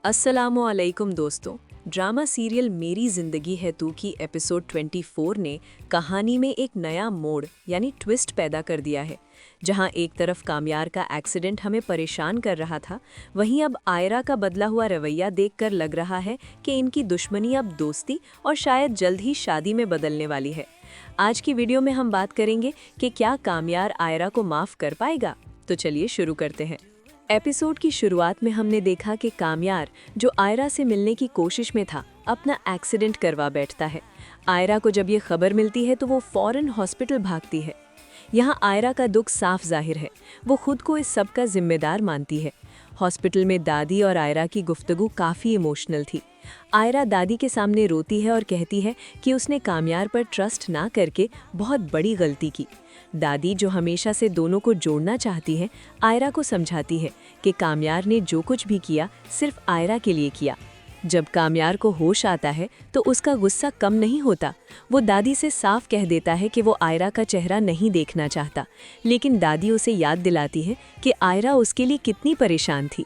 अस्सलामुअलैकुम दोस्तों। Drama serial मेरी ज़िंदगी है तू की एपिसोड 24 ने कहानी में एक नया मोड़ यानी ट्विस्ट पैदा कर दिया है। जहां एक तरफ कामयार का एक्सीडेंट हमें परेशान कर रहा था, वहीं अब आयरा का बदला हुआ रवैया देखकर लग रहा है कि इनकी दुश्मनी अब दोस्ती और शायद जल्द ही शादी में बदलने वाली है। आज की वीडियो में हम बात करेंगे कि क्या कामयार आयरा को माफ़ कर पाएगा। तो चलिए शुरू करते हैं। एपिसोड की शुरुआत में हमने देखा कि कामयार, जो आयरा से मिलने की कोशिश में था, अपना एक्सीडेंट करवा बैठता है। आयरा को जब ये खबर मिलती है तो वो फौरन हॉस्पिटल भागती है। यहाँ आयरा का दुख साफ जाहिर है, वो खुद को इस सब का जिम्मेदार मानती है। हॉस्पिटल में दादी और आयरा की गुफ्तगू काफ़ी इमोशनल थी। आयरा दादी के सामने रोती है और कहती है कि उसने कामयार पर ट्रस्ट ना करके बहुत बड़ी गलती की। दादी, जो हमेशा से दोनों को जोड़ना चाहती है, आयरा को समझाती है कि कामयार ने जो कुछ भी किया सिर्फ आयरा के लिए किया। जब कामयार को होश आता है तो उसका गुस्सा कम नहीं होता। वो दादी से साफ कह देता है कि वो आयरा का चेहरा नहीं देखना चाहता, लेकिन दादी उसे याद दिलाती है कि आयरा उसके लिए कितनी परेशान थी।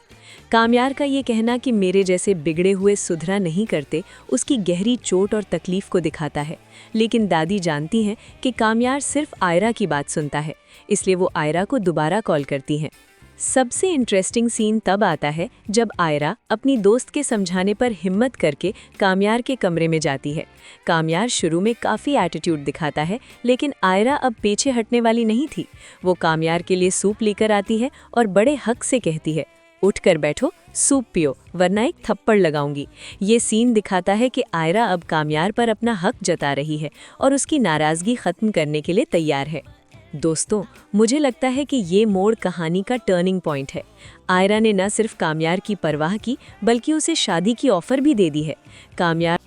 कामयार का ये कहना कि मेरे जैसे बिगड़े हुए सुधरा नहीं करते, उसकी गहरी चोट और तकलीफ को दिखाता है। लेकिन दादी जानती हैं कि कामयार सिर्फ आयरा की बात सुनता है, इसलिए वो आयरा को दोबारा कॉल करती हैं। सबसे इंटरेस्टिंग सीन तब आता है जब आयरा अपनी दोस्त के समझाने पर हिम्मत करके कामयार के कमरे में जाती है। कामयार शुरू में काफ़ी एटीट्यूड दिखाता है, लेकिन आयरा अब पीछे हटने वाली नहीं थी। वो कामयार के लिए सूप लेकर आती है और बड़े हक से कहती है, उठकर बैठो, सूप पियो, वरना एक थप्पड़ लगाऊंगी। ये सीन दिखाता है कि आयरा अब कामयार पर अपना हक जता रही है और उसकी नाराज़गी ख़त्म करने के लिए तैयार है। दोस्तों, मुझे लगता है कि ये मोड़ कहानी का टर्निंग पॉइंट है। आयरा ने न सिर्फ कामयार की परवाह की, बल्कि उसे शादी की ऑफ़र भी दे दी है। कामयार